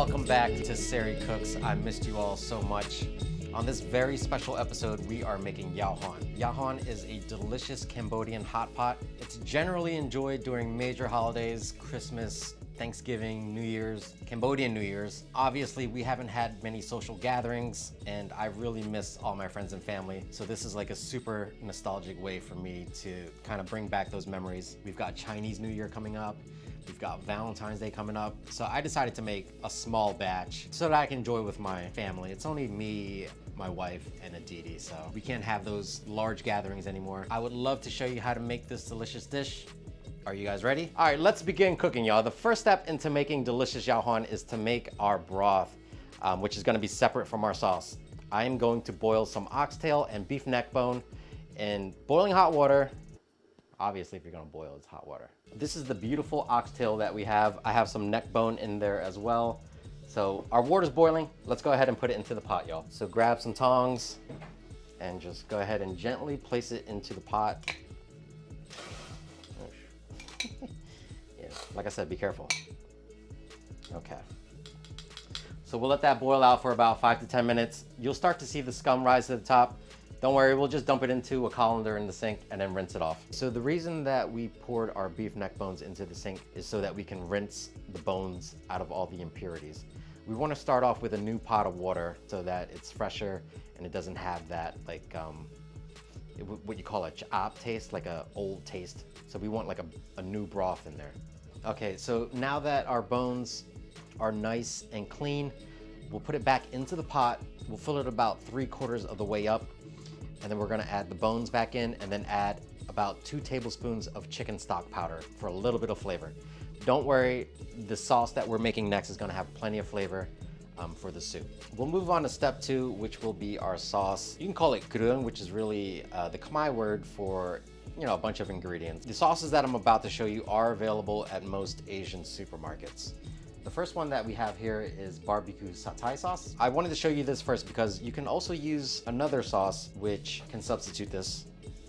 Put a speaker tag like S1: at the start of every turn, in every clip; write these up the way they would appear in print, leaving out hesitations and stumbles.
S1: Welcome back to Sari Cooks. I missed you all so much. On this very special episode, we are making Yao Hon. Yao Hon is a delicious Cambodian hot pot. It's generally enjoyed during major holidays, Christmas, Thanksgiving, New Year's, Cambodian New Year's. Obviously, we haven't had many social gatherings, and I really miss all my friends and family. So this is like a super nostalgic way for me to kind of bring back those memories. We've got Chinese New Year coming up. We've got Valentine's Day coming up. So I decided to make a small batch so that I can enjoy with my family. It's only me, my wife, and Aditi, so we can't have those large gatherings anymore. I would love to show you how to make this delicious dish. Are you guys ready? All right, let's begin cooking, y'all. The first step into making delicious Yao Hon is to make our broth, which is gonna be separate from our sauce. I am going to boil some oxtail and beef neck bone in boiling hot water. Obviously, if you're gonna boil, it's hot water. This is the beautiful oxtail that we have. I have some neck bone in there as well. So our water's boiling. Let's go ahead and put it into the pot, y'all. So grab some tongs and just go ahead and gently place it into the pot. Yeah, like I said, be careful. Okay. So we'll let that boil out for about 5 to 10 minutes. You'll start to see the scum rise to the top. Don't worry, we'll just dump it into a colander in the sink and then rinse it off. So the reason that we poured our beef neck bones into the sink is so that we can rinse the bones out of all the impurities. We want to start off with a new pot of water so that it's fresher and it doesn't have that like what you call a chop taste, like a old taste. So we want like a new broth in there. Okay, so now that our bones are nice and clean, we'll put it back into the pot. We'll fill it about 3/4 of the way up. And then we're gonna add the bones back in and then add about 2 tablespoons of chicken stock powder for a little bit of flavor. Don't worry, the sauce that we're making next is gonna have plenty of flavor for the soup. We'll move on to step 2, which will be our sauce. You can call it kreung, which is really the Khmer word for, you know, a bunch of ingredients. The sauces that I'm about to show you are available at most Asian supermarkets. The first one that we have here is barbecue satay sauce. I wanted to show you this first because you can also use another sauce which can substitute this.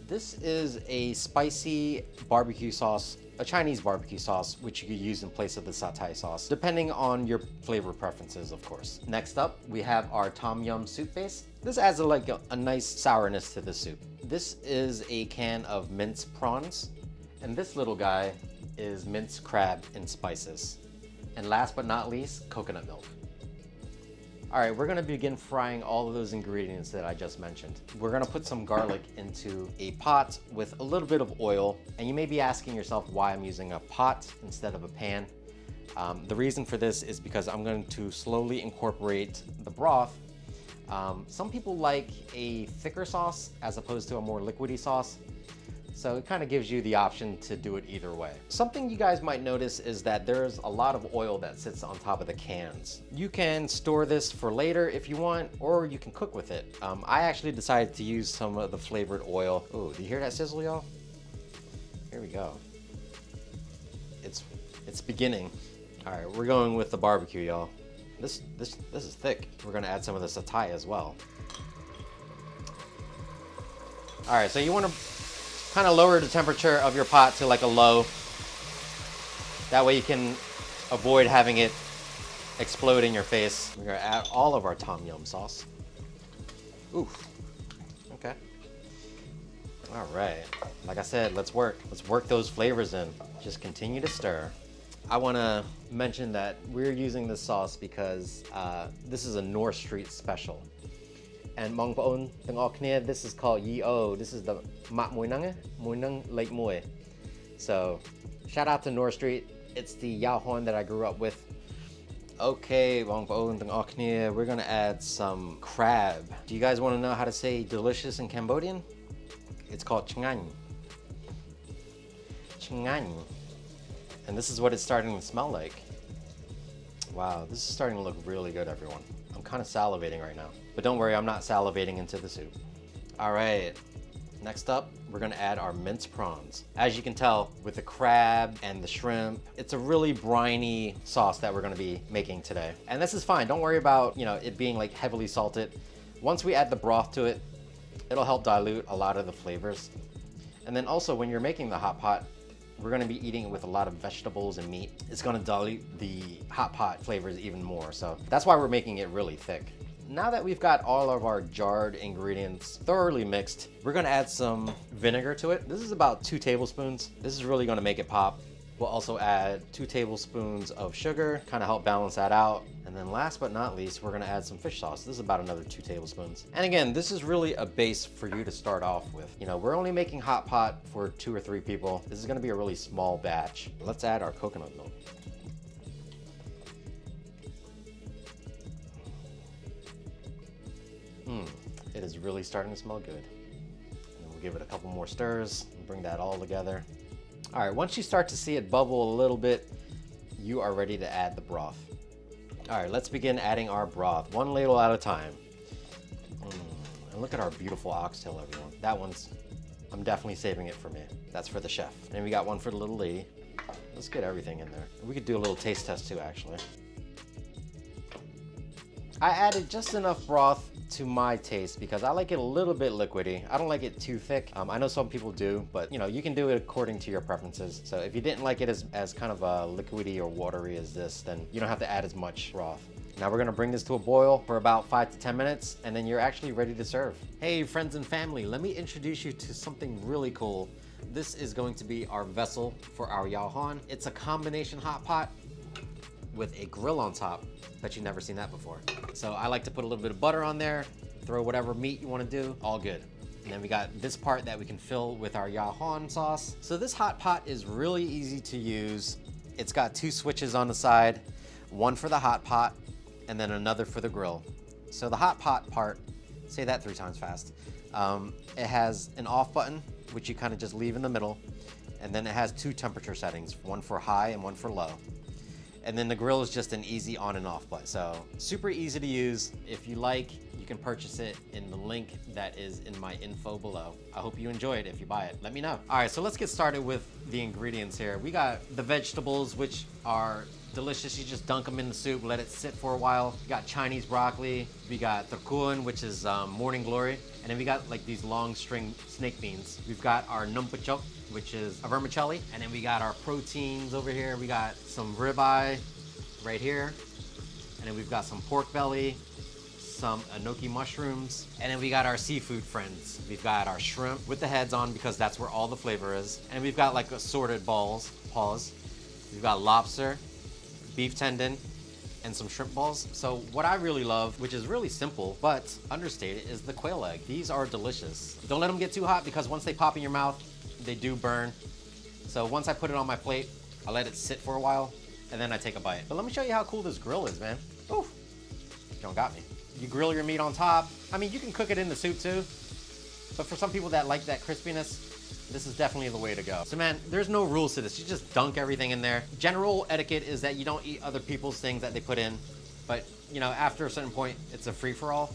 S1: This is a spicy barbecue sauce, a Chinese barbecue sauce, which you could use in place of the satay sauce, depending on your flavor preferences, of course. Next up, we have our tom yum soup base. This adds a nice sourness to the soup. This is a can of minced prawns, and this little guy is minced crab in spices. And last but not least, coconut milk. All right, we're gonna begin frying all of those ingredients that I just mentioned. We're gonna put some garlic into a pot with a little bit of oil. And you may be asking yourself why I'm using a pot instead of a pan. The reason for this is because I'm going to slowly incorporate the broth. Some people like a thicker sauce as opposed to a more liquidy sauce. So it kind of gives you the option to do it either way. Something you guys might notice is that there's a lot of oil that sits on top of the cans. You can store this for later if you want, or you can cook with it. I actually decided to use some of the flavored oil. Oh, do you hear that sizzle, y'all? Here we go. It's beginning. All right, we're going with the barbecue, y'all. This is thick. We're gonna add some of the satay as well. All right, so you wanna kind of lower the temperature of your pot to like a low. That way you can avoid having it explode in your face. We're gonna add all of our tom yum sauce. Oof, okay. All right, like I said, let's work those flavors in. Just continue to stir. I wanna mention that we're using this sauce because this is a North Street special. And mong paon teng ok knia, this is called Yao. This is the mak mui nang lake mui. So shout out to North Street. It's the Yao Hon that I grew up with. Okay, mong paon teng ok knia, we're gonna add some crab. Do you guys want to know how to say delicious in Cambodian? It's called chngany. Chngany. And this is what it's starting to smell like. Wow, this is starting to look really good, everyone. I'm kind of salivating right now. But don't worry, I'm not salivating into the soup. All right, next up, we're gonna add our minced prawns. As you can tell, with the crab and the shrimp, it's a really briny sauce that we're gonna be making today. And this is fine, don't worry about, you know, it being like heavily salted. Once we add the broth to it, it'll help dilute a lot of the flavors. And then also when you're making the hot pot, we're gonna be eating it with a lot of vegetables and meat. It's gonna dilute the hot pot flavors even more. So that's why we're making it really thick. Now that we've got all of our jarred ingredients thoroughly mixed, we're gonna add some vinegar to it. This is about 2 tablespoons. This is really gonna make it pop. We'll also add 2 tablespoons of sugar, kind of help balance that out. And then last but not least, we're gonna add some fish sauce. This is about another 2 tablespoons. And again, this is really a base for you to start off with. You know, we're only making hot pot for 2 or 3 people. This is gonna be a really small batch. Let's add our coconut milk. It is really starting to smell good. And we'll give it a couple more stirs and bring that all together. All right, once you start to see it bubble a little bit, you are ready to add the broth. All right, let's begin adding our broth, 1 ladle at a time. And look at our beautiful oxtail, everyone. That one's, I'm definitely saving it for me. That's for the chef. And we got one for the little lady. Let's get everything in there. We could do a little taste test too, actually. I added just enough broth to my taste because I like it a little bit liquidy. I don't like it too thick. I know some people do, but you know, you can do it according to your preferences. So if you didn't like it as kind of liquidy or watery as this, then you don't have to add as much broth. Now we're gonna bring this to a boil for about 5 to 10 minutes, and then you're actually ready to serve. Hey friends and family, let me introduce you to something really cool. This is going to be our vessel for our Yao Hon. It's a combination hot pot with a grill on top. Bet you've never seen that before. So I like to put a little bit of butter on there, throw whatever meat you want to do, all good. And then we got this part that we can fill with our Yao Hon sauce. So this hot pot is really easy to use. It's got 2 switches on the side, one for the hot pot and then another for the grill. So the hot pot part, say that 3 times fast. It has an off button, which you kind of just leave in the middle. And then it has 2 temperature settings, one for high and one for low. And then the grill is just an easy on and off button. So super easy to use. If you like, you can purchase it in the link that is in my info below. I hope you enjoy it. If you buy it, let me know. All right, so let's get started with the ingredients here. We got the vegetables, which are delicious. You just dunk them in the soup, let it sit for a while. We got Chinese broccoli. We got tteokbokki, which is morning glory. And then we got like these long string snake beans. We've got our num pachok, which is a vermicelli. And then we got our proteins over here. We got some ribeye right here. And then we've got some pork belly, some enoki mushrooms. And then we got our seafood friends. We've got our shrimp with the heads on because that's where all the flavor is. And we've got like assorted paws. We've got lobster, beef tendon, and some shrimp balls. So what I really love, which is really simple but understated, is the quail egg. These are delicious. Don't let them get too hot because once they pop in your mouth, they do burn. So once I put it on my plate, I let it sit for a while and then I take a bite. But let me show you how cool this grill is, man. Oof, you don't got me. You grill your meat on top. I mean, you can cook it in the soup too, but for some people that like that crispiness, this is definitely the way to go. So man, there's no rules to this. You just dunk everything in there. General etiquette is that you don't eat other people's things that they put in, but you know, after a certain point, it's a free-for-all.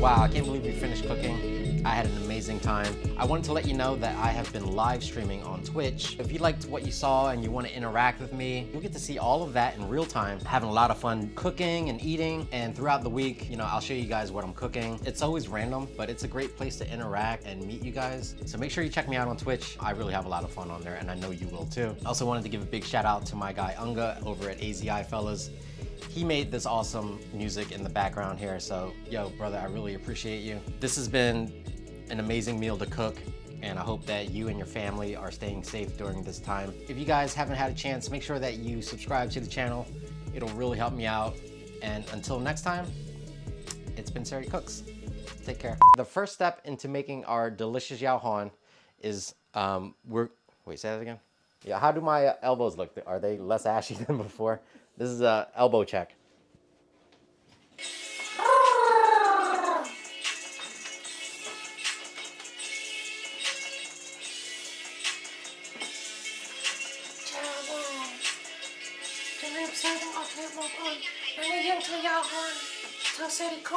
S1: Wow, I can't believe we finished cooking. I had an amazing time. I wanted to let you know that I have been live streaming on Twitch. If you liked what you saw and you want to interact with me, you'll get to see all of that in real time. Having a lot of fun cooking and eating, and throughout the week, you know, I'll show you guys what I'm cooking. It's always random, but it's a great place to interact and meet you guys. So make sure you check me out on Twitch. I really have a lot of fun on there, and I know you will too. I also wanted to give a big shout out to my guy Unga over at AZI Fellas. He made this awesome music in the background here. So, yo, brother, I really appreciate you. This has been an amazing meal to cook, and I hope that you and your family are staying safe during this time. If you guys haven't had a chance, make sure that you subscribe to the channel. It'll really help me out. And until next time, it's been Sari Cooks. Take care. The first step into making our delicious Yao Hon is, wait, say that again? Yeah, how do my elbows look? Are they less ashy than before? This is a elbow check.